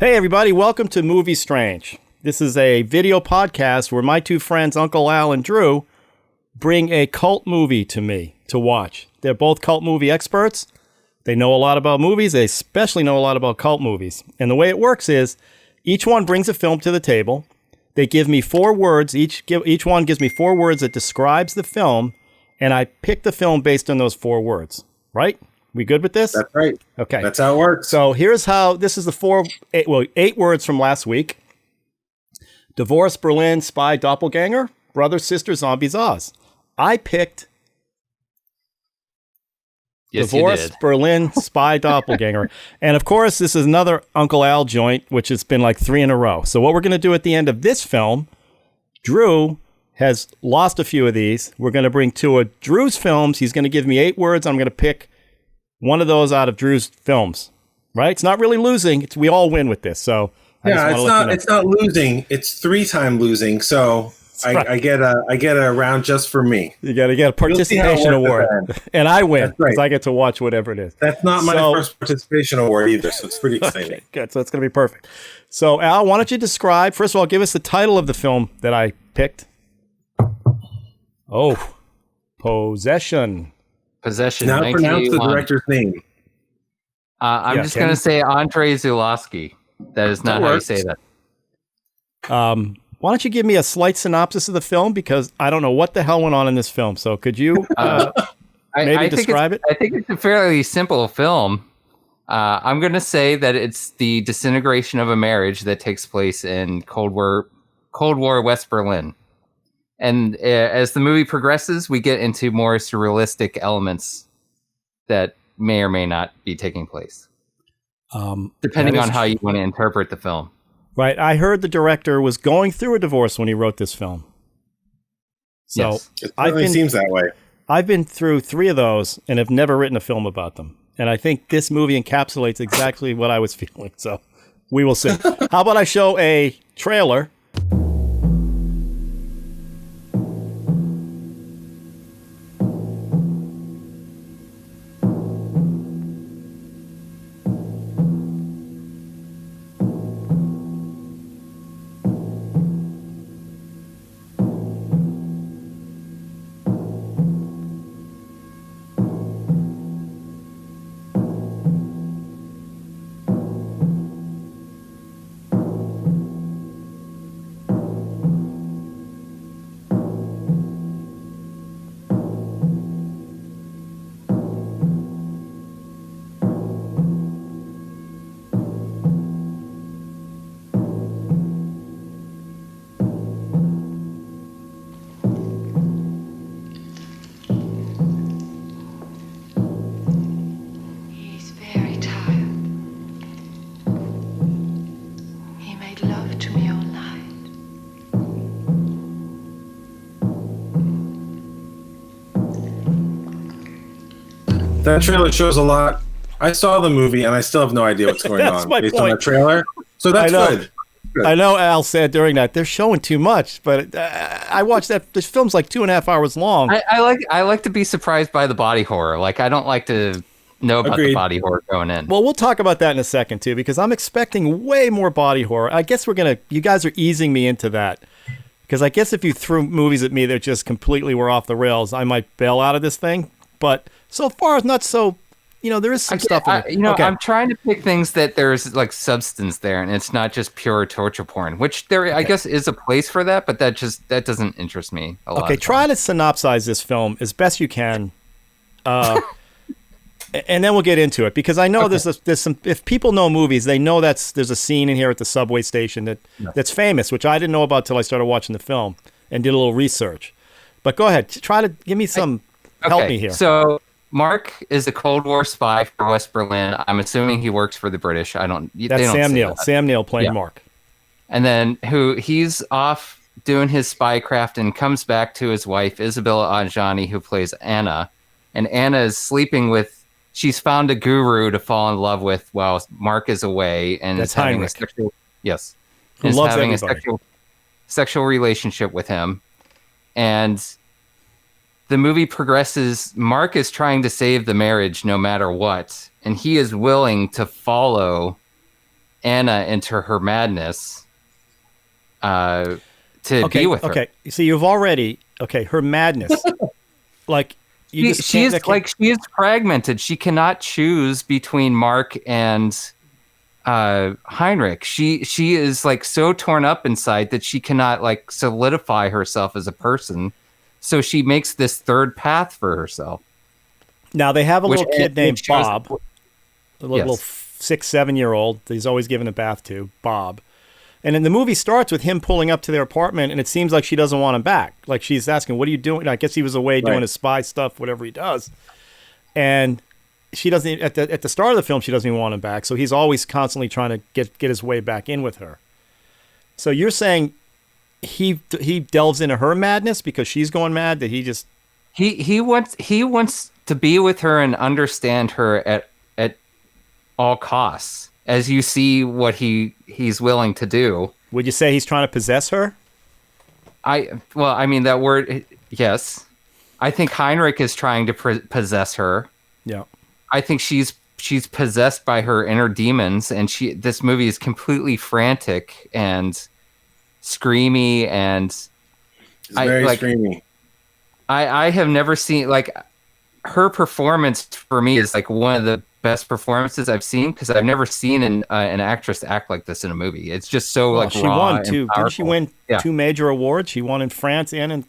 Hey everybody, welcome to MovieStrange. This is a video podcast where my two friends, Uncle Al and Drew, bring a cult movie to me to watch. They're both cult movie experts. They know a lot about movies. They especially know a lot about cult movies. And the way it works is each one brings a film to the table. They give me 4 words. Each one gives me 4 words that describes the film, and I pick the film based on those 4 words. Right? We good with this? That's right. Okay. That's how it works. So here's how, this is the 8 words from last week. Divorce, Berlin, Spy, Doppelganger, Brother, Sister, Zombies, Oz. I picked Divorce, Berlin, Spy, Doppelganger. And of course, this is another Uncle Al joint, which has been like 3 in a row. So what we're going to do at the end of this film, Drew has lost a few of these. We're going to bring 2 of Drew's films. He's going to give me 8 words. I'm going to pick one of those out of Drew's films, right? It's not really losing. We all win with this. So it's not losing. It's 3-time losing. So I get a round just for me. You got to get a participation award, and I win because I get to watch whatever it is. That's not my first participation award either, so it's pretty exciting. Okay, good. So it's going to be perfect. So Al, why don't you describe? First of all, give us the title of the film that I picked. Oh, Possession. Now pronounce the director's name. I'm just going to say Andrei Zulawski. That is not how you say that. Why don't you give me a slight synopsis of the film? Because I don't know what the hell went on in this film. So could you maybe describe it? I think it's a fairly simple film. I'm going to say that it's the disintegration of a marriage that takes place in Cold War West Berlin. And as the movie progresses, we get into more surrealistic elements that may or may not be taking place, depending on how you want to interpret the film. Right. I heard the director was going through a divorce when he wrote this film. So yes. It certainly seems that way. I've been through 3 of those and have never written a film about them. And I think this movie encapsulates exactly what I was feeling. So we will see. How about I show a trailer? That trailer shows a lot. I saw the movie and I still have no idea what's going on based on the trailer. So that's good. I know Al said during that they're showing too much, but I watched that. This film's like 2.5 hours long. I like to be surprised by the body horror. Like I don't like to know about the body horror going in. Well, we'll talk about that in a second too, because I'm expecting way more body horror. I guess you guys are easing me into that. Because I guess if you threw movies at me that just completely were off the rails, I might bail out of this thing. But so far, it's not so. There is some stuff in it. Okay. I'm trying to pick things that there's like substance there, and it's not just pure torture porn. Which I guess, is a place for that, but that doesn't interest me a lot. Okay, try to synopsize this film as best you can, and then we'll get into it. Because I know there's some. If people know movies, they know there's a scene in here at the subway station that's famous, which I didn't know about till I started watching the film and did a little research. But go ahead, try to give me some. Help me here. So Mark is a Cold War spy for West Berlin. I'm assuming he works for the British. That's Sam Neill. Sam Neill playing Mark. And then he's off doing his spycraft and comes back to his wife, Isabella Adjani, who plays Anna. and Anna is sleeping with. She's found a guru to fall in love with while Mark is away, and that's is having Heinrich. a sexual. Yes, who is loves having everybody. a sexual relationship with him, and the movie progresses. Mark is trying to save the marriage no matter what, and he is willing to follow Anna into her madness to be with her. Okay, so you've already her madness. Like she is fragmented. She cannot choose between Mark and Heinrich. She is like so torn up inside that she cannot like solidify herself as a person. So she makes this third path for herself. Now they have a little kid named Bob, a little Yes. 6-7-year-old. He's always given a bath to Bob, and then the movie starts with him pulling up to their apartment, and it seems like she doesn't want him back. Like she's asking, "What are you doing?" I guess he was away doing his spy stuff, whatever he does, and she doesn't. At the start of the film, she doesn't even want him back. So he's always constantly trying to get his way back in with her. So you're saying he delves into her madness because she's going mad, that he just he wants to be with her and understand her at all costs, as you see what he's willing to do. Would you say he's trying to possess her? I mean that word, yes. I think Heinrich is trying to possess her. Yeah. I think she's possessed by her inner demons, and this movie is completely frantic and screamy, and It's very screamy. I have never seen, like, her performance for me is like one of the best performances I've seen, because I've never seen an actress act like this in a movie. It's just so like she raw won two. and Didn't she win two major awards? She won in France and in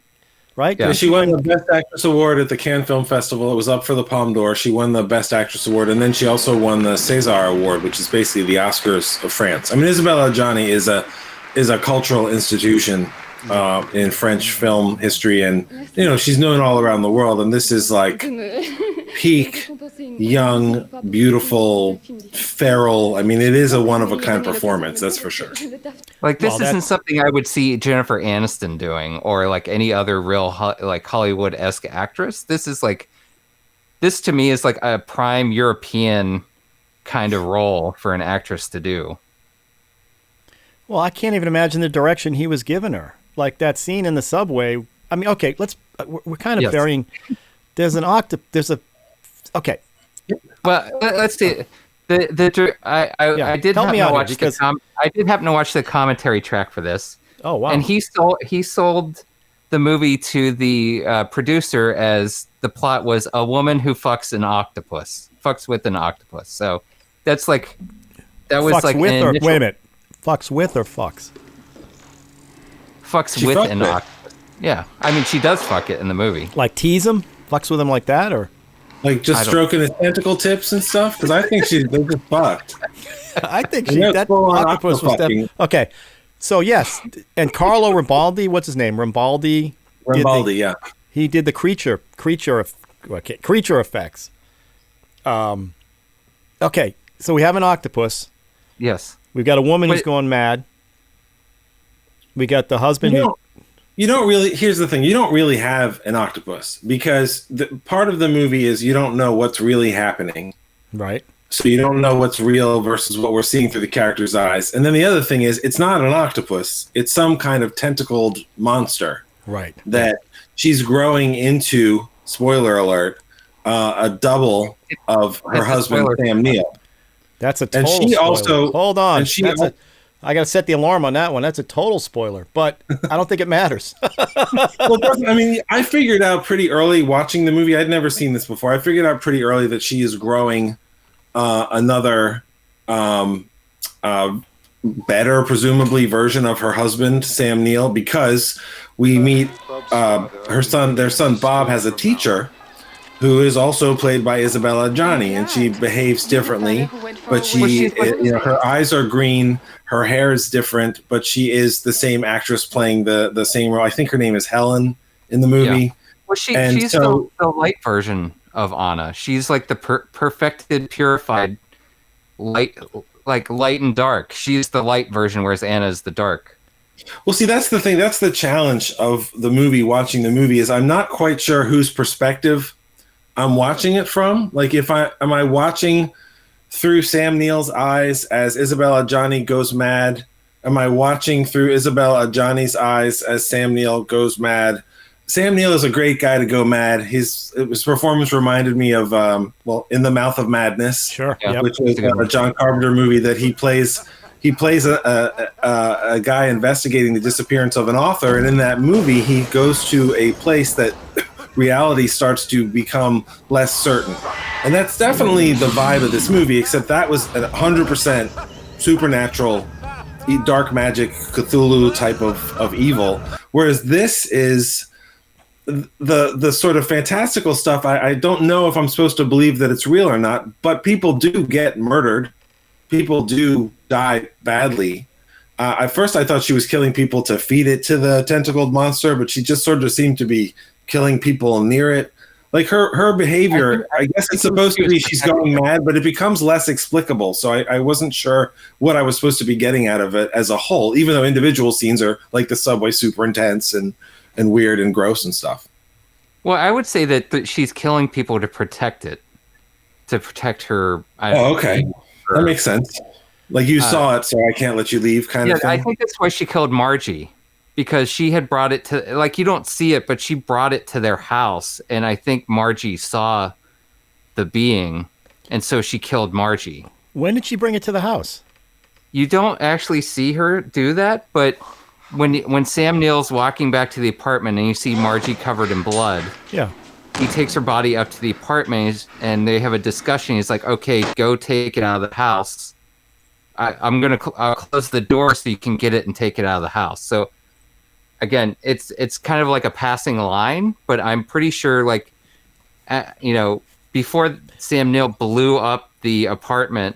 right. Yeah, she won the Best Actress Award at the Cannes Film Festival. It was up for the Palme d'Or. She won the Best Actress Award, and then she also won the César Award, which is basically the Oscars of France. I mean, Isabelle Adjani is a cultural institution in French film history, and she's known all around the world. And this is like peak young, beautiful, feral. I mean, it is a one-of-a-kind performance, that's for sure. Like, this isn't something I would see Jennifer Aniston doing, or like any other real like Hollywood-esque actress. This to me is like a prime European kind of role for an actress to do. Well, I can't even imagine the direction he was giving her. Like that scene in the subway. I mean, okay, we're kind of burying. There's okay. Well, let's see. I did happen to watch the commentary track for this. Oh wow! And he sold the movie to the producer as the plot was a woman who fucks with an octopus. So that's like that was fucks like with or, wait a minute, fucks with or fucks? Fucks with an octopus. Yeah, I mean she does fuck it in the movie. Like tease him, fucks with him like that, or like just stroking his tentacle tips and stuff. Because I think they just fucked. I think that octopus was okay. So yes, and Carlo Rambaldi, what's his name? Rambaldi, yeah. He did the creature effects. Okay, so we have an octopus. Yes. We've got a woman who's going mad. We got the husband You don't really. Here's the thing: you don't really have an octopus because part of the movie is you don't know what's really happening, right? So you don't know what's real versus what we're seeing through the character's eyes. And then the other thing is, it's not an octopus; it's some kind of tentacled monster, right? That she's growing into. Spoiler alert: a double of her husband, Sam Neill. That's a total. And she spoiler. also hold on. I got to set the alarm on that one. That's a total spoiler, but I don't think it matters. Well, I mean, I figured out pretty early watching the movie. I'd never seen this before. I figured out pretty early that she is growing another better, presumably, version of her husband, Sam Neill, because we meet their son Bob has a teacher who is also played by Isabelle Adjani, and she behaves differently, but her eyes are green, her hair is different, but she is the same actress playing the same role. I think her name is Helen in the movie. Yeah. Well, she's the light version of Anna. She's like the perfected, purified light, like light and dark. She's the light version, whereas Anna's the dark. Well, see, that's the thing. That's the challenge of the movie, watching the movie, is I'm not quite sure whose perspective I'm watching it from. Like, am I watching through Sam Neill's eyes as Isabelle Adjani goes mad? Am I watching through Isabelle Adjani's eyes as Sam Neill goes mad? Sam Neill is a great guy to go mad. His performance reminded me of In the Mouth of Madness, Sure, which was a John Carpenter movie that he plays. He plays a guy investigating the disappearance of an author, and in that movie, he goes to a place that reality starts to become less certain. And that's definitely the vibe of this movie, except that was 100% supernatural, dark magic, Cthulhu type of evil. Whereas this is the sort of fantastical stuff. I don't know if I'm supposed to believe that it's real or not, but people do get murdered. People do die badly. At first, I thought she was killing people to feed it to the tentacled monster, but she just sort of seemed to be killing people near it. Like her behavior, I guess it's supposed to be she's going mad, but it becomes less explicable. So I wasn't sure what I was supposed to be getting out of it as a whole, even though individual scenes are like the subway super intense and weird and gross and stuff. Well, I would say that she's killing people to protect it, to protect her. Okay. That makes sense. Like you saw it, so I can't let you leave kind of thing. I think that's why she killed Margie, because she had brought it to, like, you don't see it, but she brought it to their house. And I think Margie saw the being, and so she killed Margie. When did she bring it to the house? You don't actually see her do that, but when Sam Neill's walking back to the apartment and you see Margie covered in blood, yeah, he takes her body up to the apartment and they have a discussion. He's like, okay, go take it out of the house. I'll close the door so you can get it and take it out of the house. So again, it's kind of like a passing line, but I'm pretty sure, like, before Sam Neill blew up the apartment,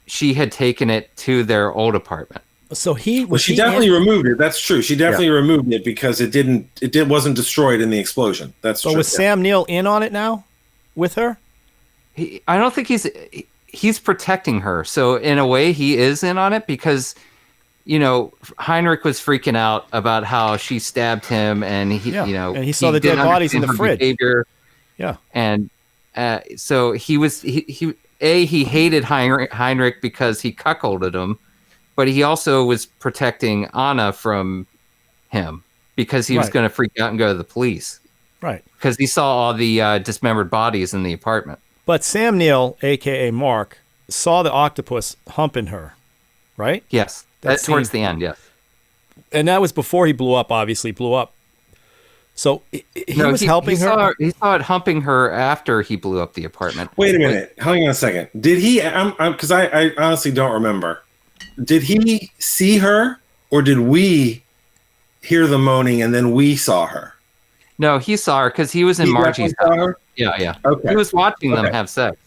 she had taken it to their old apartment. So she definitely removed it. That's true. She definitely removed it because it wasn't destroyed in the explosion. That's true. So was Sam Neill in on it now with her? I don't think he's protecting her. So in a way, he is in on it because, Heinrich was freaking out about how she stabbed him, and and he saw the dead bodies in the fridge. Behavior. Yeah, and so he hated Heinrich because he cuckolded him, but he also was protecting Anna from him because he was going to freak out and go to the police. Right, because he saw all the dismembered bodies in the apartment. But Sam Neill, a.k.a. Mark, saw the octopus humping her, right? Yes. That's towards the end, yes. And that was before he blew up, obviously. So he was helping her? He saw it humping her after he blew up the apartment. Wait a minute. Hang on a second. Did he, because I honestly don't remember. Did he see her, or did we hear the moaning and then we saw her? No, he saw her because he was in Margie's house. Yeah. Okay. He was watching them have sex.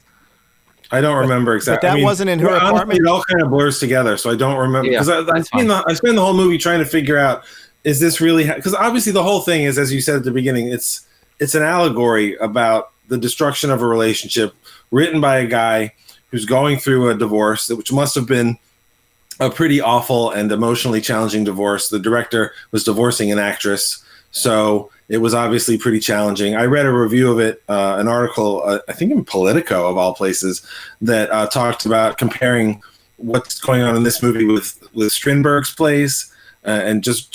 I don't remember exactly. But that wasn't in her apartment? It all kind of blurs together, so I don't remember. Because I spend the whole movie trying to figure out, is this really... Because obviously the whole thing is, as you said at the beginning, it's an allegory about the destruction of a relationship written by a guy who's going through a divorce, which must have been a pretty awful and emotionally challenging divorce. The director was divorcing an actress, so it was obviously pretty challenging. I read a review of it, an article, I think in Politico of all places, that talked about comparing what's going on in this movie with Strindberg's plays, and just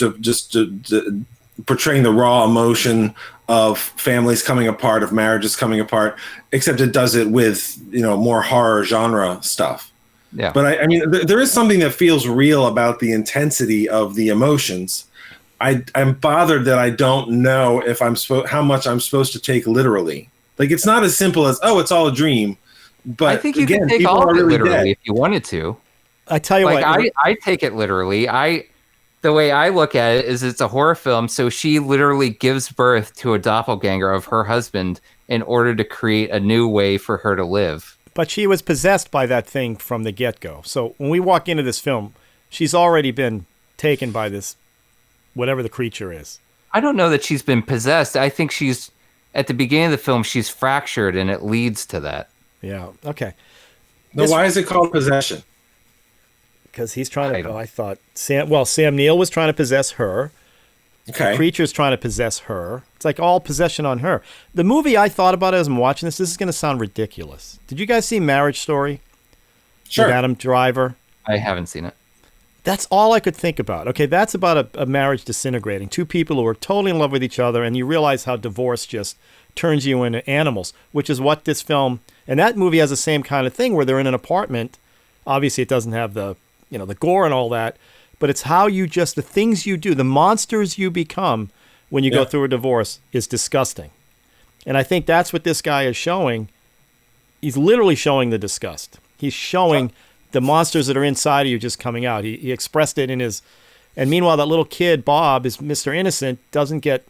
portraying the raw emotion of families coming apart, of marriages coming apart, except it does it with more horror genre stuff. Yeah. But I mean, there is something that feels real about the intensity of the emotions. I'm bothered that I don't know if how much I'm supposed to take literally. Like, it's not as simple as, it's all a dream. But I think you can take all of it literally if you wanted to. I tell you what, I take it literally. The way I look at it is it's a horror film, so she literally gives birth to a doppelganger of her husband in order to create a new way for her to live. But she was possessed by that thing from the get-go. So when we walk into this film, she's already been taken by this, whatever the creature is. I don't know that she's been possessed. I think she's, at the beginning of the film, she's fractured, and it leads to that. Yeah, okay. Now, why is it called possession? Because he's trying to, I thought, Sam Neill was trying to possess her. Okay. Creature's trying to possess her. It's like all possession on her. The movie I thought about as I'm watching this is going to sound ridiculous. Did you guys see Marriage Story? Sure. With Adam Driver? I haven't seen it. That's all I could think about. Okay, that's about a marriage disintegrating. Two people who are totally in love with each other, and you realize how divorce just turns you into animals, which is what this film, and that movie has the same kind of thing where they're in an apartment. Obviously, it doesn't have the gore and all that, but it's how you the things you do, the monsters you become when you go through a divorce is disgusting. And I think that's what this guy is showing. He's literally showing the disgust. He's showing the monsters that are inside of you just coming out. He expressed it in his, and meanwhile that little kid, Bob, is Mr. Innocent, doesn't get,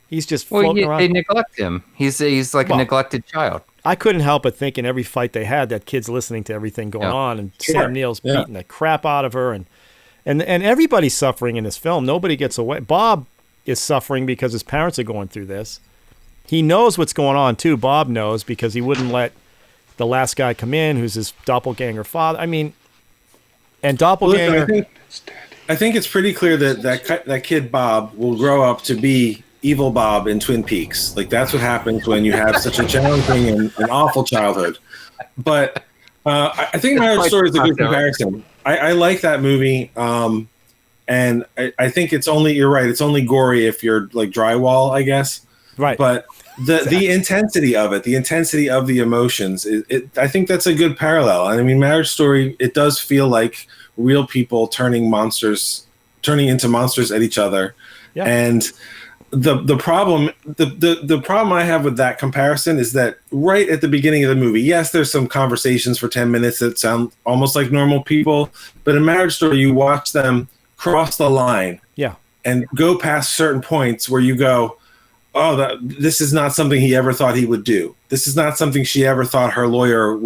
he's just floating around. They neglect him. He's like a neglected child. I couldn't help but think in every fight they had that kid's listening to everything going on, and Sam Neill's beating the crap out of her, and everybody's suffering in this film. Nobody gets away. Bob is suffering because his parents are going through this. He knows what's going on too. Bob knows because he wouldn't let the last guy come in, who's his doppelganger father. I mean, and doppelganger. Listen, I think it's pretty clear that kid Bob will grow up to be evil Bob in Twin Peaks. Like that's what happens when you have such a challenging and awful childhood. But I think Marriage Story is a good comparison. I like that movie, and I think it's only, you're right, it's only gory if you're like drywall, I guess. Right. But the intensity of it, the intensity of the emotions, I think that's a good parallel. And I mean, Marriage Story, it does feel like real people turning into monsters at each other. Yeah. And the problem I have with that comparison is that right at the beginning of the movie, yes, there's some conversations for 10 minutes that sound almost like normal people, but in Marriage Story, you watch them cross the line, and go past certain points where you go, oh, this is not something he ever thought he would do. This is not something she ever thought her lawyer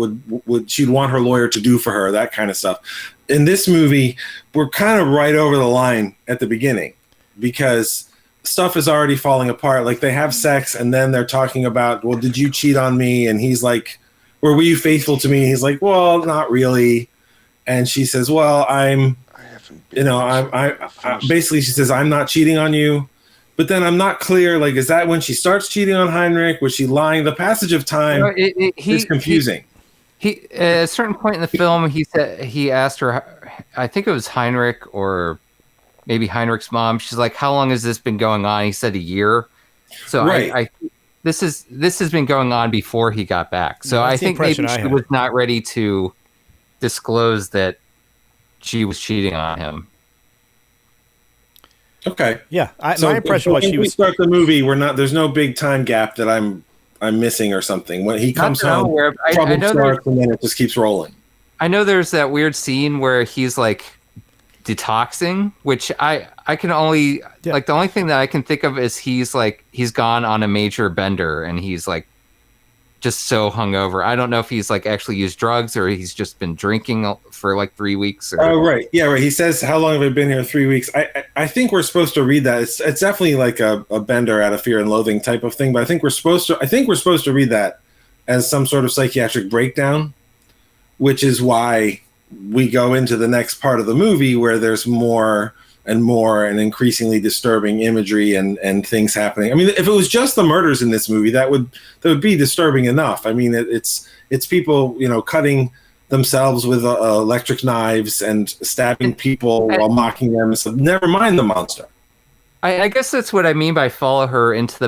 she'd want her lawyer to do for her, that kind of stuff. In this movie, we're kind of right over the line at the beginning because stuff is already falling apart. Like they have sex and then they're talking about, well, did you cheat on me? And he's like, were you faithful to me? And he's like, well, not really. And she says, well, basically she says, I'm not cheating on you. But then I'm not clear, like, is that when she starts cheating on Heinrich? Was she lying? The passage of time is confusing. He at a certain point in the film, he asked her, I think it was Heinrich or maybe Heinrich's mom. She's like, how long has this been going on? He said a year. So right. This has been going on before he got back. So I think maybe she was not ready to disclose that she was cheating on him. Okay. Yeah. My impression was we start the movie, there's no big time gap that I'm missing or something. When he comes home, trouble starts and then it just keeps rolling. I know there's that weird scene where he's like detoxing, which I can only like, the only thing that I can think of is he's gone on a major bender and he's like just so hungover. I don't know if he's like actually used drugs or he's just been drinking for like 3 weeks. Oh, right. Yeah, right. He says, how long have I been here? 3 weeks. I think we're supposed to read that. It's definitely like a bender out of Fear and Loathing type of thing, but I think we're supposed to read that as some sort of psychiatric breakdown, which is why we go into the next part of the movie where there's more and more and increasingly disturbing imagery and things happening. I mean, if it was just the murders in this movie, that would be disturbing enough. I mean, it's people, cutting themselves with electric knives and stabbing people while mocking them. So never mind the monster. I guess that's what I mean by follow her into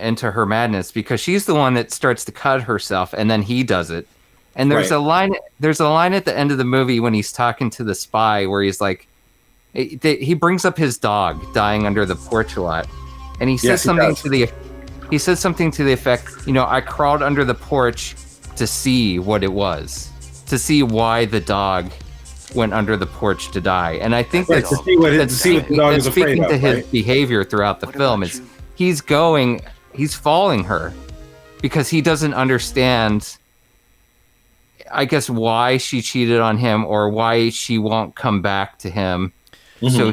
into her madness, because she's the one that starts to cut herself and then he does it. And there's a line at the end of the movie when he's talking to the spy where he's like, he brings up his dog dying under the porch a lot, and he says something to the effect, I crawled under the porch to see what it was, to see why the dog went under the porch to die. And I think that's what the dog is afraid of. Speaking to his behavior throughout the film is he's following her because he doesn't understand, I guess, why she cheated on him or why she won't come back to him. Mm-hmm. So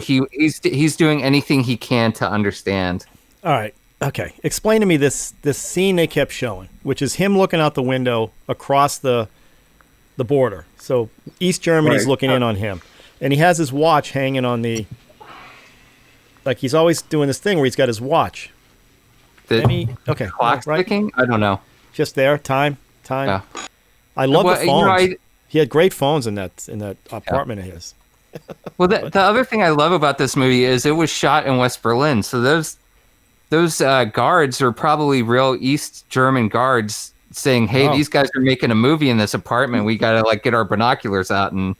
he's doing anything he can to understand. All right. Okay. Explain to me this scene they kept showing, which is him looking out the window across the border. So East Germany's looking in on him. And he has his watch hanging on the Like he's always doing this thing where he's got his watch. The Okay, clock right? ticking? I don't know. Just there, time. Yeah. I love the phones. You know, he had great phones in that apartment of his. Well, the other thing I love about this movie is it was shot in West Berlin, so those guards are probably real East German guards saying, "Hey, these guys are making a movie in this apartment. We gotta like get our binoculars out and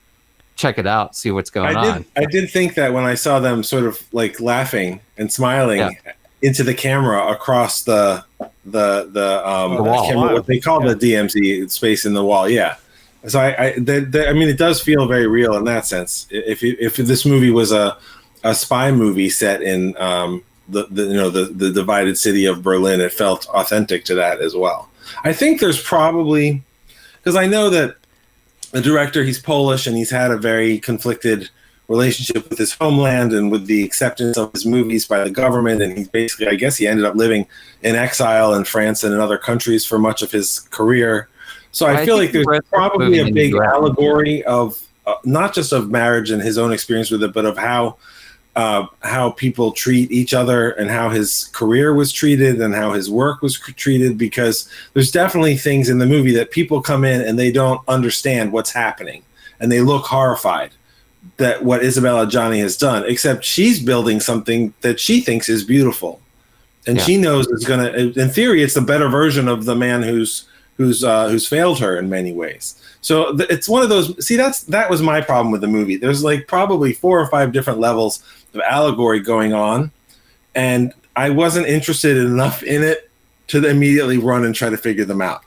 check it out, see what's going on." I did think that when I saw them sort of like laughing and smiling into the camera across the wall. I can't remember what they call the DMZ space in the wall. Yeah. So I mean, it does feel very real in that sense. If this movie was a spy movie set in the divided city of Berlin, it felt authentic to that as well. I think there's probably, because I know that the director, he's Polish and he's had a very conflicted relationship with his homeland and with the acceptance of his movies by the government, and he basically, I guess, he ended up living in exile in France and in other countries for much of his career. So I feel like there's probably a big allegory of not just of marriage and his own experience with it, but of how people treat each other and how his career was treated and how his work was treated, because there's definitely things in the movie that people come in and they don't understand what's happening and they look horrified that what Isabella Adjani has done, except she's building something that she thinks is beautiful. And she knows it's going to, in theory, it's the better version of the man who's failed her in many ways. So it's one of those. See, that was my problem with the movie. There's like probably 4 or 5 different levels of allegory going on, and I wasn't interested enough in it to immediately run and try to figure them out.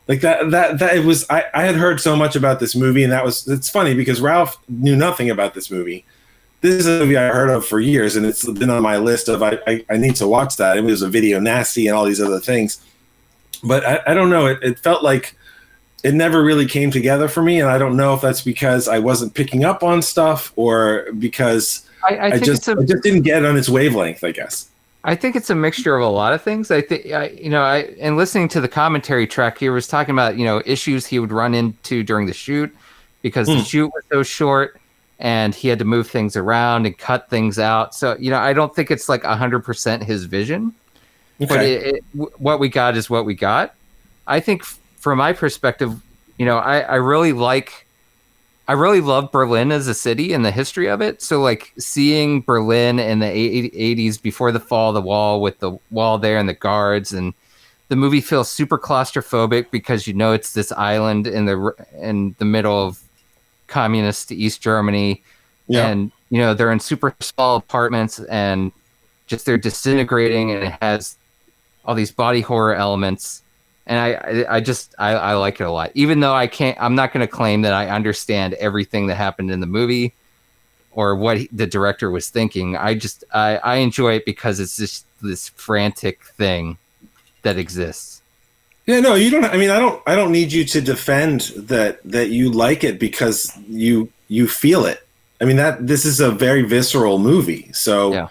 Like that it was. I had heard so much about this movie, and it's funny because Ralph knew nothing about this movie. This is a movie I heard of for years, and it's been on my list of I need to watch that. It was a video nasty and all these other things. But I don't know. It felt like it never really came together for me, and I don't know if that's because I wasn't picking up on stuff or because I just didn't get on its wavelength, I guess. I think it's a mixture of a lot of things. I think and listening to the commentary track, he was talking about issues he would run into during the shoot because the shoot was so short and he had to move things around and cut things out. So I don't think it's like 100% his vision. Okay. But what we got is what we got. I think from my perspective, I really love Berlin as a city and the history of it. So like seeing Berlin in the 80s before the fall of the wall with the wall there and the guards, and the movie feels super claustrophobic because it's this island in the middle of communist East Germany. Yeah. And they're in super small apartments and just they're disintegrating, and it has all these body horror elements, and I like it a lot. Even though I'm not going to claim that I understand everything that happened in the movie or what the director was thinking. I enjoy it because it's just this frantic thing that exists. Yeah, no, you don't. I mean, I don't need you to defend that you like it because you feel it. I mean, this is a very visceral movie, so. Yeah.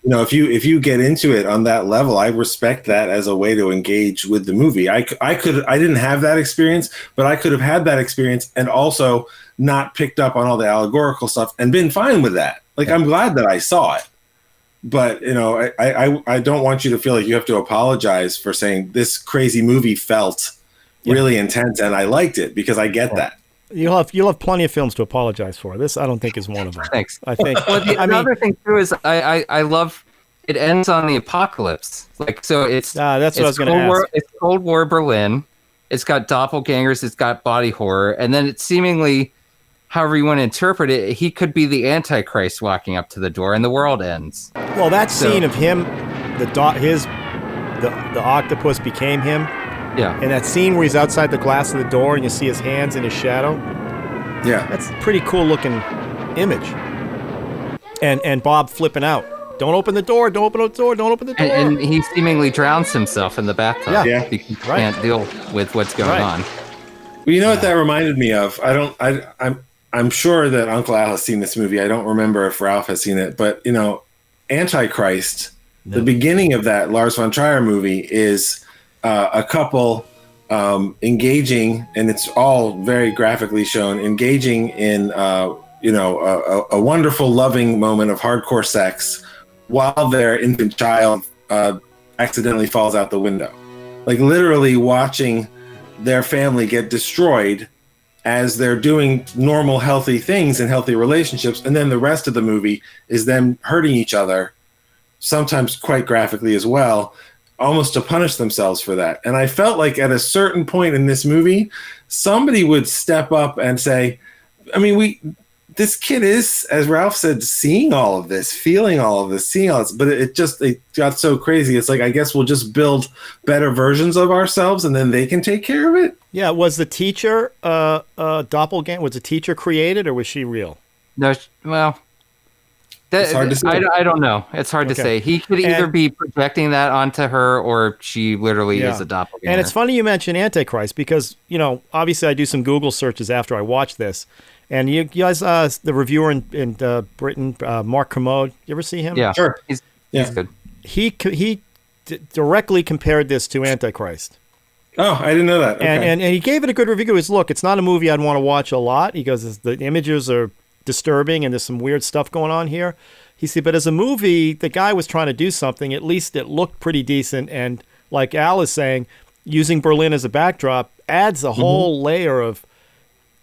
If you get into it on that level, I respect that as a way to engage with the movie. I didn't have that experience, but I could have had that experience and also not picked up on all the allegorical stuff and been fine with that. Like, I'm glad that I saw it, but I don't want you to feel like you have to apologize for saying this crazy movie felt really intense and I liked it, because I get that. You'll have plenty of films to apologize for. This, I don't think, is one of them. Thanks. I think. Well, another thing too is I love it ends on the apocalypse. Like, so it's that's what I was going to ask. It's Cold War Berlin. It's got doppelgangers. It's got body horror, and then it's seemingly, however you want to interpret it, he could be the Antichrist walking up to the door, and the world ends. Well, that scene of him, the octopus became him. Yeah. And that scene where he's outside the glass of the door and you see his hands in his shadow. Yeah. That's a pretty cool looking image. And Bob flipping out. Don't open the door. Don't open the door. Don't open the door. And he seemingly drowns himself in the bathtub. Yeah. Because he can't deal with what's going on. Well, you know what that reminded me of? I'm sure that Uncle Al has seen this movie. I don't remember if Ralph has seen it, but Antichrist, the beginning of that Lars von Trier movie is a couple engaging, and it's all very graphically shown, engaging in a wonderful, loving moment of hardcore sex while their infant child accidentally falls out the window. Like literally watching their family get destroyed as they're doing normal, healthy things and healthy relationships. And then the rest of the movie is them hurting each other, sometimes quite graphically as well, almost to punish themselves for that. And I felt like at a certain point in this movie, somebody would step up and say, I mean, this kid is, as Ralph said, seeing all of this, feeling all of this, seeing all this, but it got so crazy. It's like, I guess we'll just build better versions of ourselves and then they can take care of it. Yeah. Was the teacher doppelganger? Was the teacher created or was she real? No, well, it's hard to say. I don't know. It's hard to say. He could either be projecting that onto her or she literally is a doppelganger. And it's funny you mention Antichrist because, obviously I do some Google searches after I watch this. And you guys, the reviewer in Britain, Mark Kermode, you ever see him? Yeah, sure. He's good. He directly compared this to Antichrist. Oh, I didn't know that. Okay. And he gave it a good review. He goes, look, it's not a movie I'd want to watch a lot. He goes, the images are disturbing and there's some weird stuff going on here. He said, but as a movie, the guy was trying to do something. At least it looked pretty decent. And like Al is saying, using Berlin as a backdrop adds a whole layer of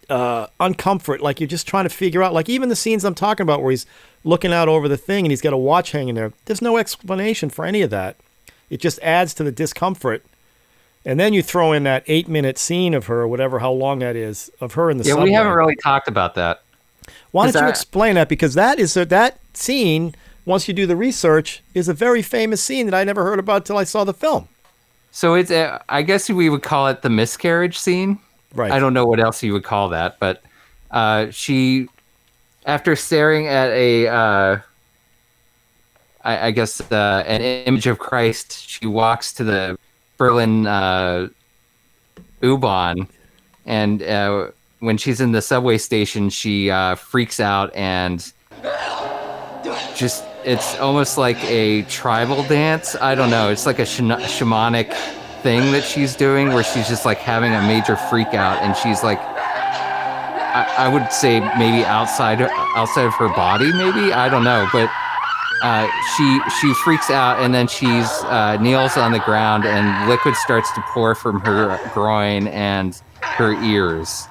uncomfort. Like you're just trying to figure out, like even the scenes I'm talking about where he's looking out over the thing and he's got a watch hanging there. There's no explanation for any of that. It just adds to the discomfort. And then you throw in that 8-minute scene of her, or whatever, how long that is, of her in the subway. We haven't really talked about that. Why don't you explain that? Because that scene, once you do the research, is a very famous scene that I never heard about till I saw the film. So it's, I guess we would call it the miscarriage scene. Right. I don't know what else you would call that, but she, after staring at an image of Christ, she walks to the Berlin U-Bahn, and when she's in the subway station, she freaks out and just, it's almost like a tribal dance. I don't know. It's like a shamanic thing that she's doing where she's just like having a major freak out, and she's like, I would say maybe outside of her body, maybe, I don't know, but she freaks out, and then she's kneels on the ground and liquid starts to pour from her groin and her ears,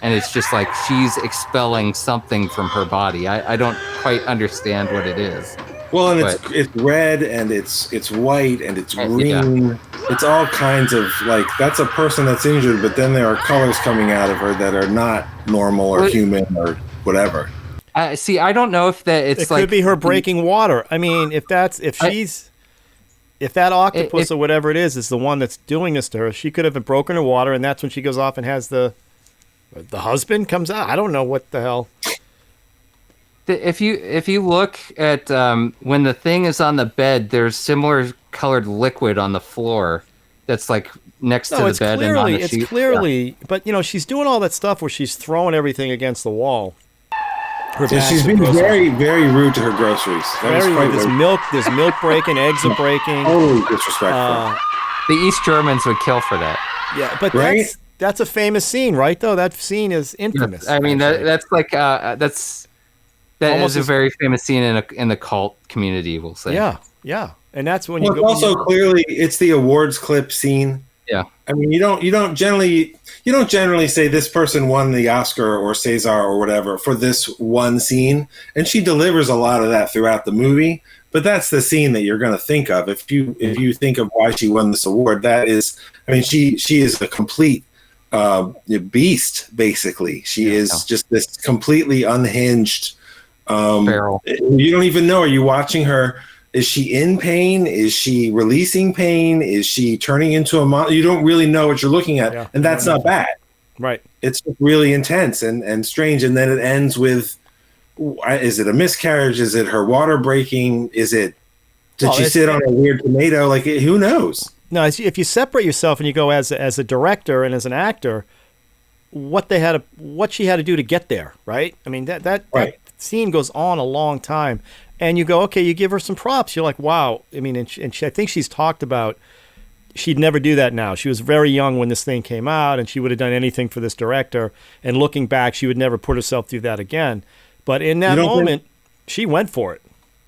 and it's just like she's expelling something from her body. I don't quite understand what it is. Well, and it's red and it's white and it's green. Yeah. It's all kinds of, like, that's a person that's injured, but then there are colors coming out of her that are not normal or human or whatever. See, I don't know if that it could be her breaking water. I mean, if that octopus or whatever it is the one that's doing this to her, she could have broken her water, and that's when she goes off and has the husband comes out. I don't know what the hell. If you look at when the thing is on the bed, there's similar colored liquid on the floor that's like next to the bed and on the sheet. It's clearly, but she's doing all that stuff where she's throwing everything against the wall. She's being very, very rude to her groceries. There's milk breaking, eggs are breaking. Totally disrespectful. The East Germans would kill for that. Yeah, but that's a famous scene, right? Though that scene is infamous. I mean, that's like that is a very famous scene in the cult community, we'll say. Yeah, and that's when clearly it's the awards clip scene. Yeah, I mean, you don't generally say this person won the Oscar or César or whatever for this one scene, and she delivers a lot of that throughout the movie. But that's the scene that you're going to think of if you think of why she won this award. That is, I mean, she is a complete beast. Basically, she is just this completely unhinged. Feral. You don't even know. Are you watching her? Is she in pain? Is she releasing pain? Is she turning into a monster? You don't really know what you're looking at, and that's not bad. Right. It's really intense and strange, and then it ends with: is it a miscarriage? Is it her water breaking? Did she sit on a weird tomato? Like, who knows? No, if you separate yourself and you go as a director and as an actor, what she had to do to get there, right? I mean, that scene goes on a long time. And you go, okay, you give her some props. You're like, wow. I mean, I think she's talked about she'd never do that now. She was very young when this thing came out, and she would have done anything for this director. And looking back, she would never put herself through that again. But in that moment, she went for it.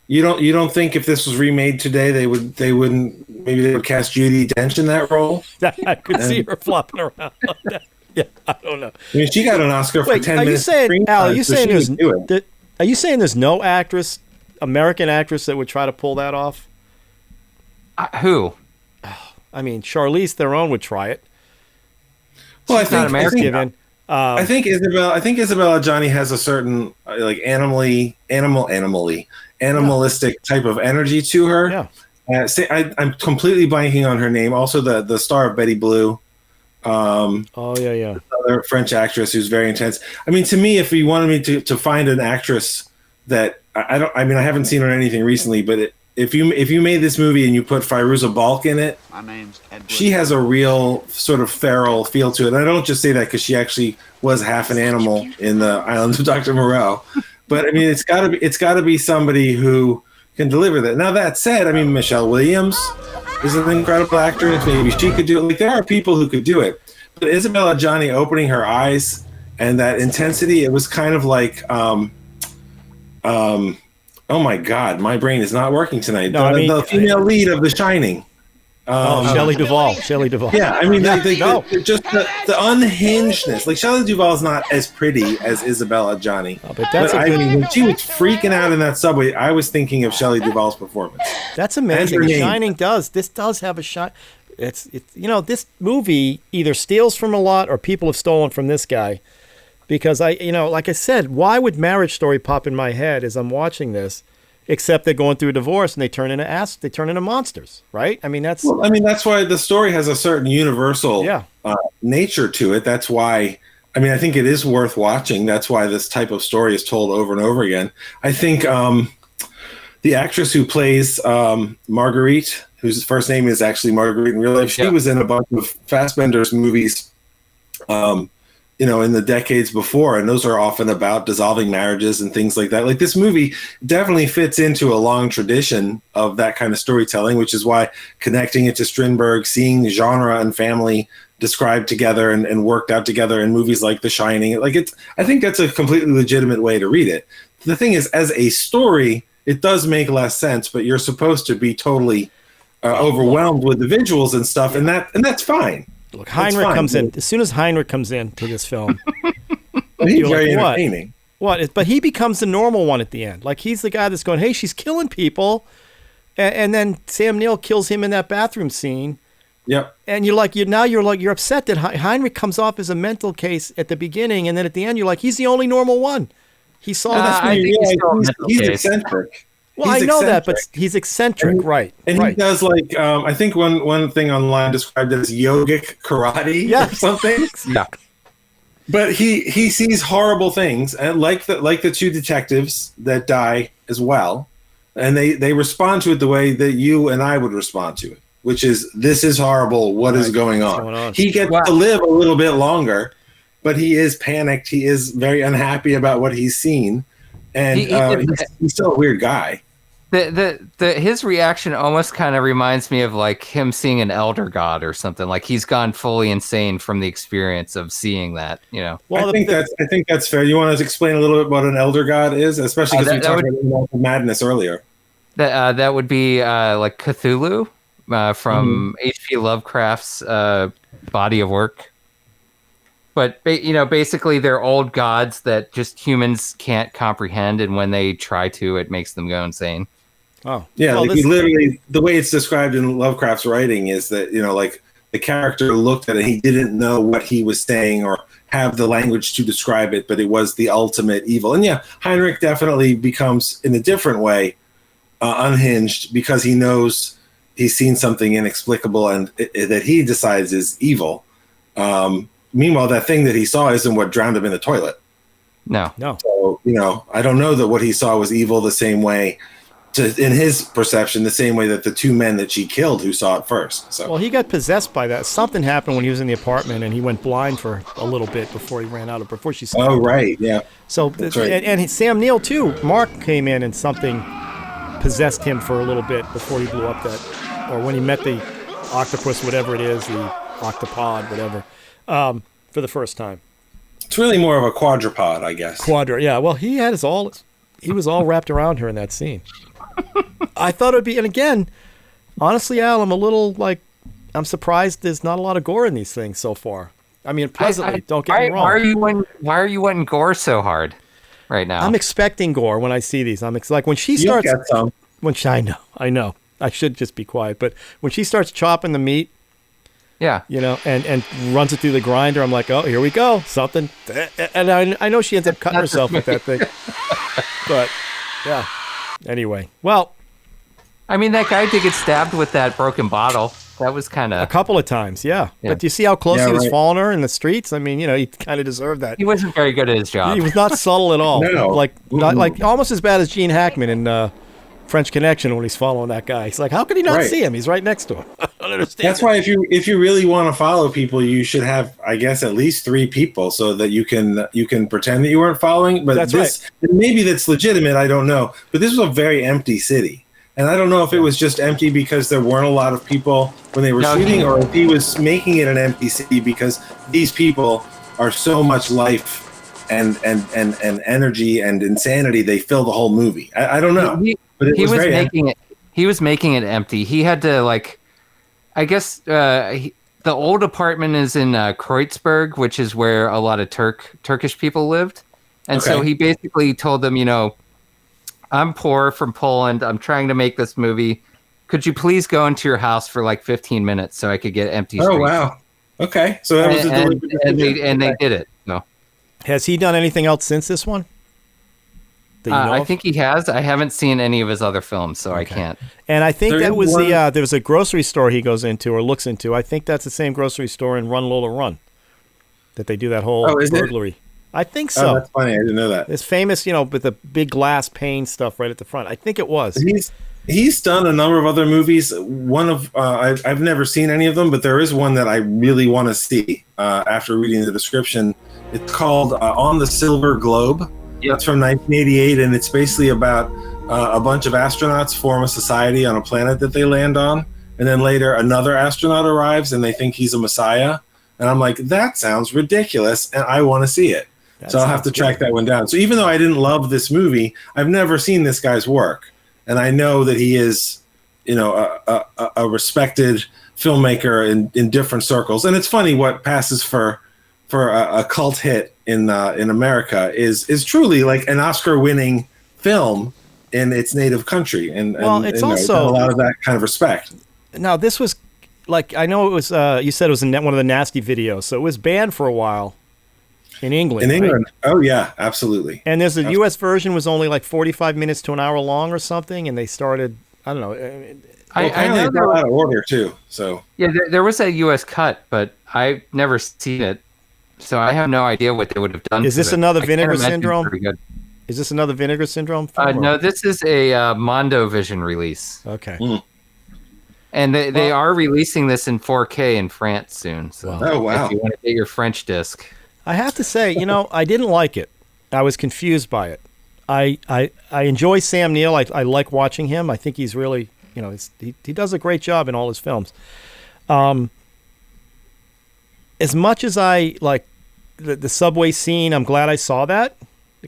You don't think if this was remade today they would cast Judi Dench in that role? I could see her flopping around like that. Yeah, I don't know. I mean, she got an Oscar for 10 minutes. Are you saying there's no actress, American actress, that would try to pull that off? Who? I mean, Charlize Theron would try it. Well, She's not American. I think Isabella Adjani has a certain like animalistic type of energy to her. Yeah. I'm completely blanking on her name. Also, the star of Betty Blue. Another French actress who's very intense. I mean, to me, if you wanted me to find an actress that I haven't seen her in anything recently, but if you made this movie and you put Fairuza Balk in it, My name's Edward. she has a real sort of feral feel to it. And I don't just say that because she actually was half an animal in the Islands of Dr. Moreau. But I mean, it's got to be somebody who can deliver that. Now that said, I mean, Michelle Williams is an incredible actress. Maybe she could do it. Like, there are people who could do it. But Isabella Adjani opening her eyes and that intensity, it was kind of like, oh my God, my brain is not working tonight. No, the female lead of The Shining. Shelley Duvall. Yeah, I mean, just the unhingedness. Like, Shelley Duvall is not as pretty as Isabella Adjani. Oh, but that's when she was freaking out in that subway, I was thinking of Shelley Duvall's performance. That's amazing. The Shining this does have a shot. It's this movie either steals from a lot or people have stolen from this guy. Because like I said, why would Marriage Story pop in my head as I'm watching this? Except they're going through a divorce and they turn into monsters, right? I mean, that's why the story has a certain universal nature to it. That's why, I think it is worth watching. That's why this type of story is told over and over again. I think the actress who plays Marguerite, whose first name is actually Marguerite in real life, she was in a bunch of Fassbender's movies, in the decades before, and those are often about dissolving marriages and things like that. Like, this movie definitely fits into a long tradition of that kind of storytelling, which is why connecting it to Strindberg, seeing genre and family described together and worked out together in movies like The Shining, I think that's a completely legitimate way to read it. The thing is, as a story, it does make less sense, but you're supposed to be totally overwhelmed with the visuals and stuff, and that's fine. Look, Heinrich comes in. As soon as Heinrich comes into this film, he's very entertaining. What? But he becomes the normal one at the end. Like, he's the guy that's going, hey, she's killing people. And then Sam Neill kills him in that bathroom scene. Yep. And you're upset that Heinrich comes off as a mental case at the beginning. And then at the end, you're like, he's the only normal one. He saw he's eccentric. Well, I know that, but he's eccentric, right? And he does I think one thing online described it as yogic karate or something. Yeah. But he sees horrible things, and like the two detectives that die as well, and they respond to it the way that you and I would respond to it, which is, this is horrible. What is going on? He gets to live a little bit longer, but he is panicked. He is very unhappy about what he's seen, and he's still a weird guy. His reaction almost kind of reminds me of like him seeing an elder god or something. Like, he's gone fully insane from the experience of seeing that. Well, I think that's fair. You want to explain a little bit what an elder god is, especially because we talked about madness earlier. That would be like Cthulhu from H.P. Lovecraft's body of work. But basically, they're old gods that just humans can't comprehend, and when they try to, it makes them go insane. Oh, yeah! Well, literally, the way it's described in Lovecraft's writing is that the character looked at it, he didn't know what he was saying or have the language to describe it, but it was the ultimate evil. And yeah, Heinrich definitely becomes, in a different way, unhinged, because he knows he's seen something inexplicable and that he decides is evil. Meanwhile, that thing that he saw isn't what drowned him in the toilet. No. So, I don't know that what he saw was evil the same way, in his perception, the same way that the two men that she killed who saw it first. So. Well, he got possessed by that. Something happened when he was in the apartment, and he went blind for a little bit before she stopped. Oh, right, yeah. So, right. And Sam Neill, too. Mark came in and something possessed him for a little bit before he blew up or when he met the octopus, whatever it is, the octopod, whatever. For the first time. It's really more of a quadrupod, I guess. Yeah. Well, he was all wrapped around her in that scene. I thought it would be, and again, honestly, Al, I'm surprised there's not a lot of gore in these things so far. I mean, pleasantly, don't get me wrong. Why are you wanting gore so hard right now? I'm expecting gore when I see these. Like when she You starts. get some. I know. I should just be quiet, but when she starts chopping the meat, yeah, and runs it through the grinder, I'm like, oh, here we go, something. And I know she ends up cutting herself with that thing, but yeah. Anyway, well, I mean, that guy did get stabbed with that broken bottle. That was kind of a couple of times, yeah. But do you see how close he was following her in the streets? I mean, he kind of deserved that. He wasn't very good at his job. He was not subtle at all. No. Like almost as bad as Gene Hackman in French Connection when he's following that guy. He's like, how could he not see him? He's right next to him. I don't understand. That's why if you really want to follow people, you should have, I guess, at least 3 people so that you can pretend that you weren't following. But maybe that's legitimate. I don't know. But this was a very empty city. And I don't know if it was just empty because there weren't a lot of people when they were shooting, or if he was making it an empty city because these people are so much life and energy and insanity. They fill the whole movie. I don't know. He was making it empty. He had to I guess the old apartment is in Kreuzberg, which is where a lot of Turkish people lived, and so he basically told them, I'm poor from Poland. I'm trying to make this movie. Could you please go into your house for 15 minutes so I could get empty streets? Oh, wow. Okay. So that was a deliberate decision. And they did it. No. Has he done anything else since this one? I think he has. I haven't seen any of his other films, so I can't. And I think there was a grocery store he goes into or looks into. I think that's the same grocery store in Run Lola Run that they do that whole burglary. I think so. Oh, that's funny. I didn't know that. It's famous, with the big glass pane stuff right at the front. I think it was. He's done a number of other movies. One of I've never seen any of them, but there is one that I really want to see after reading the description. It's called On the Silver Globe. Yep. That's from 1988, and it's basically about a bunch of astronauts form a society on a planet that they land on, and then later another astronaut arrives, and they think he's a messiah. And I'm like, that sounds ridiculous, and I want to see it. So I'll have to track that one down. So even though I didn't love this movie, I've never seen this guy's work. And I know that he is, a respected filmmaker in different circles. And it's funny what passes for a cult hit in America is truly like an Oscar-winning film in its native country. And it's also a lot of that kind of respect. Now, this was I know it was, you said it was one of the nasty videos. So it was banned for a while. In England. Right? Oh yeah, absolutely. And there's a U.S. version was only 45 minutes to an hour long or something, and they started. I don't know. I know they brought out of order too. So yeah, there was a U.S. cut, but I've never seen it, so I have no idea what they would have done. Is this another Vinegar Syndrome? Is this another Vinegar Syndrome film? No, this is a Mondo Vision release. Okay. And they are releasing this in 4K in France soon. So oh wow! If you want to get your French disc. I have to say, I didn't like it. I was confused by it. I enjoy Sam Neill. I like watching him. I think he's really, he does a great job in all his films. As much as I like the subway scene, I'm glad I saw that.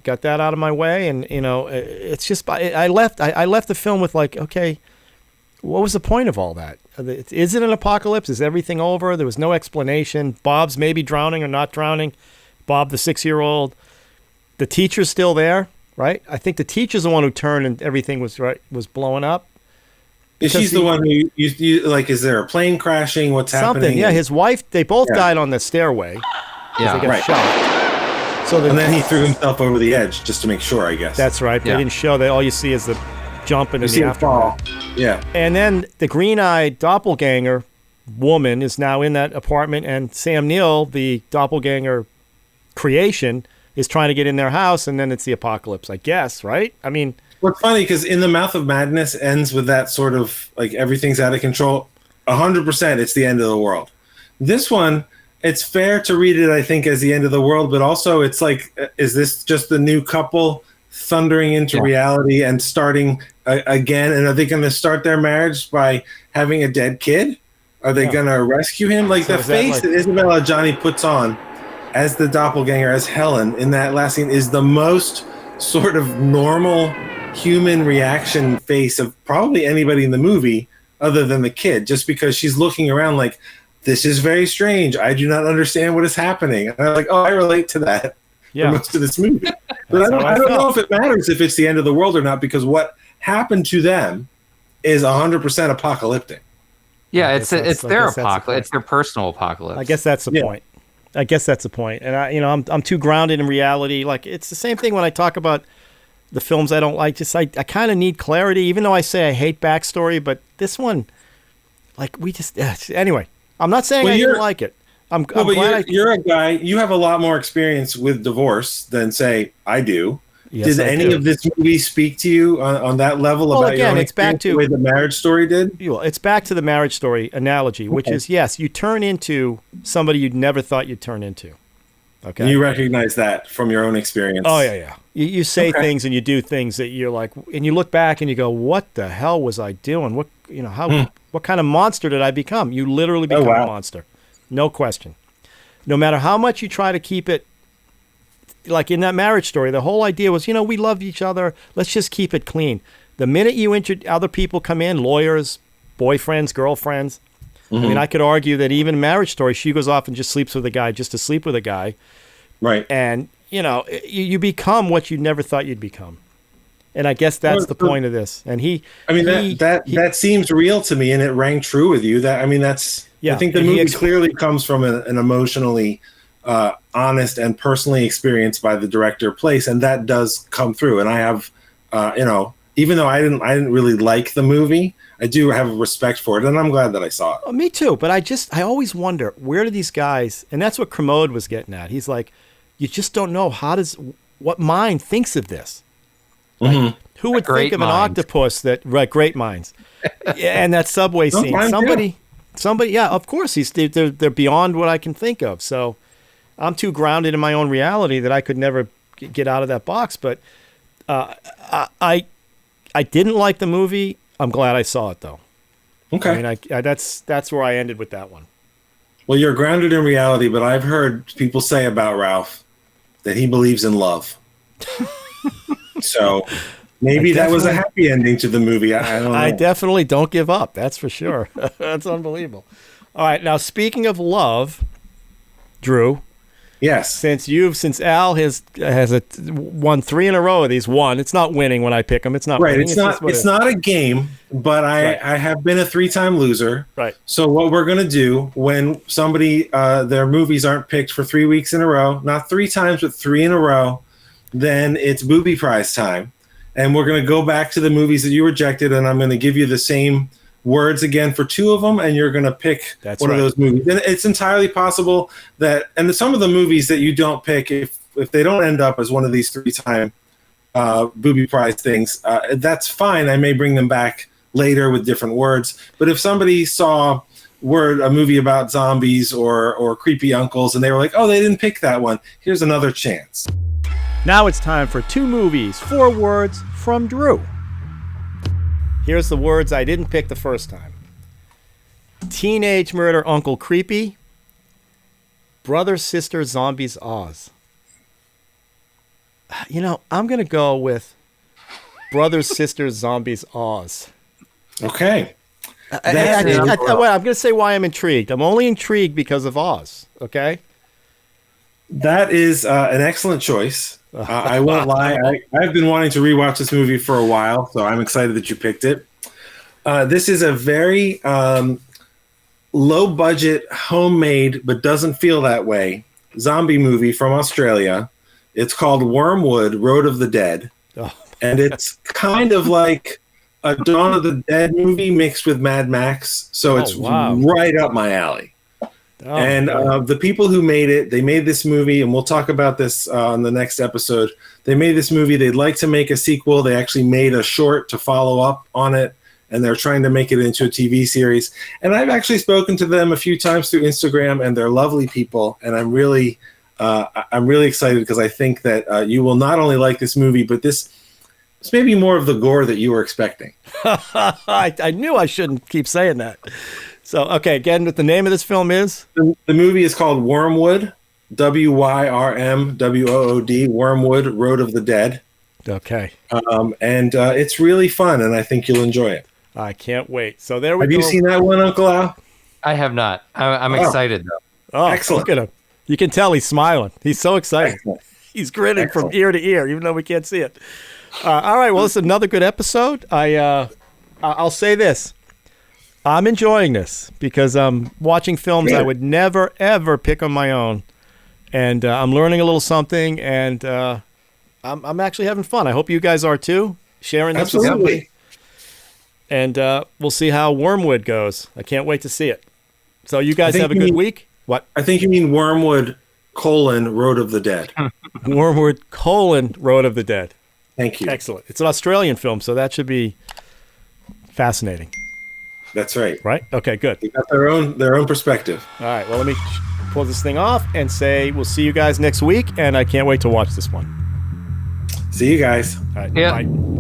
Got that out of my way, and it's just I left the film with okay, what was the point of all that? Is it an apocalypse? Is everything over? There was no explanation. Bob's maybe drowning or not drowning. Bob, the 6-year-old. The teacher's still there, right? I think the teacher's the one who turned and everything was blowing up. She's the one who you like. Is there a plane crashing? What's happening? Yeah, his wife. They both died on the stairway. Yeah, they got shot. So and then he threw himself over the edge just to make sure. I guess that's right. They didn't show that. All you see is the jumping in the aftermath. Yeah. And then the green-eyed doppelganger woman is now in that apartment, and Sam Neill, the doppelganger creation, is trying to get in their house, and then it's the apocalypse, I guess, right? I mean... Well, it's funny, because In the Mouth of Madness ends with that sort of, everything's out of control. 100% it's the end of the world. This one, it's fair to read it, I think, as the end of the world, but also it's is this just the new couple thundering into reality and starting again? And are they going to start their marriage by having a dead kid? Are they going to rescue him? The face that Isabella Adjani puts on as the doppelganger, as Helen in that last scene, is the most sort of normal human reaction face of probably anybody in the movie other than the kid, just because she's looking around like, this is very strange. I do not understand what is happening. And I'm like, oh, I relate to that for most of this movie. But I don't know if it matters if it's the end of the world or not, because what happened to them is 100% apocalyptic. Yeah, it's their apocalypse. It's their personal apocalypse. I guess that's the point. I guess that's the point. And I'm too grounded in reality. Like, it's the same thing when I talk about the films I don't like. Just I kind of need clarity, even though I say I hate backstory. But this one, like, anyway. I'm not saying I didn't like it. I'm glad you're a guy. You have a lot more experience with divorce than, say, I do. Yes, did any of this movie speak to you on that level about your own experience, the way the Marriage Story did? It's back to the Marriage Story analogy, which is, yes, you turn into somebody you'd never thought you'd turn into. Okay. And you recognize that from your own experience. Oh, yeah. You say things and you do things that you're like, and you look back and you go, what the hell was I doing? What kind of monster did I become? You literally become a monster. No question. No matter how much you try to keep it, like in that Marriage Story, the whole idea was, we love each other. Let's just keep it clean. The minute you other people come in, lawyers, boyfriends, girlfriends, I mean, I could argue that even in Marriage Story, she goes off and just sleeps with a guy just to sleep with a guy. Right. And, you become what you never thought you'd become. And I guess that's the point of this. And that seems real to me, and it rang true with you. I think the movie clearly comes from an emotionally honest and personally experienced by the director place, and that does come through. And I have, even though I didn't really like the movie, I do have a respect for it, and I'm glad that I saw it. Oh, me too. But I always wonder, where do these guys? And that's what Kermode was getting at. He's like, you just don't know what mind thinks of this. Like, who would think of an octopus great minds, and that subway scene? Somebody, yeah, of course, they're beyond what I can think of. So I'm too grounded in my own reality that I could never get out of that box. But I didn't like the movie. I'm glad I saw it though. Okay, I mean, that's where I ended with that one. Well, you're grounded in reality, but I've heard people say about Ralph that he believes in love. So maybe that was a happy ending to the movie. I don't know. I definitely don't give up. That's for sure. That's unbelievable. All right. Now, speaking of love, Drew. Yes. Since Al has won 3 in a row of these, it's not winning when I pick him. It's not right. winning. It's not a game, but I have been a 3-time loser. Right. So what we're going to do when somebody, their movies aren't picked for 3 weeks in a row, not 3 times, but 3 in a row, then it's booby prize time. And we're going to go back to the movies that you rejected, and I'm going to give you the same words again for 2 of them, and you're going to pick one of those movies. And it's entirely possible that, and some of the movies that you don't pick, if they don't end up as one of these 3-time booby prize things, that's fine. I may bring them back later with different words. But if somebody saw a movie about zombies or creepy uncles, and they were like, oh, they didn't pick that one, here's another chance. Now it's time for 2 movies, 4 words from Drew. Here's the words I didn't pick the first time. Teenage Murder Uncle Creepy. Brother Sister Zombies Oz. I'm going to go with Brothers Sisters Zombies Oz. Okay. I'm going to say why I'm intrigued. I'm only intrigued because of Oz, okay? That is an excellent choice. I won't lie. I've been wanting to rewatch this movie for a while, so I'm excited that you picked it. This is a very low-budget, homemade, but doesn't feel that way, zombie movie from Australia. It's called Wormwood, Road of the Dead. Oh. And it's kind of like a Dawn of the Dead movie mixed with Mad Max, so it's right up my alley. Oh, and the people who made it, they made this movie, and we'll talk about this on the next episode. They made this movie. They'd like to make a sequel. They actually made a short to follow up on it, and they're trying to make it into a TV series. And I've actually spoken to them a few times through Instagram, and they're lovely people. And I'm really excited because I think that you will not only like this movie, but this may be more of the gore that you were expecting. I knew I shouldn't keep saying that. So, okay, again, what the name of this film is? The movie is called Wormwood, Wyrmwood, Wormwood, Road of the Dead. Okay. And it's really fun, and I think you'll enjoy it. I can't wait. So there we Have go. you seen that one, Uncle Al? I have not. I'm excited though. Oh, Excellent. look at him. You can tell he's smiling. He's so excited. Excellent. He's grinning Excellent. from ear to ear, even though we can't see it. All right. Well, it's another good episode. I'll say this. I'm enjoying this because I'm watching films I would never, ever pick on my own. And I'm learning a little something, and I'm actually having fun. I hope you guys are too, sharing this with somebody. And we'll see how Wormwood goes. I can't wait to see it. So you guys have a good week? What? I think you mean Wormwood, Road of the Dead. Wormwood, Road of the Dead. Thank you. Excellent. It's an Australian film, so that should be fascinating. That's right. Right? Okay, good. They got their own perspective. All right, well, let me pull this thing off and say we'll see you guys next week, and I can't wait to watch this one. See you guys. All right, Yeah. bye.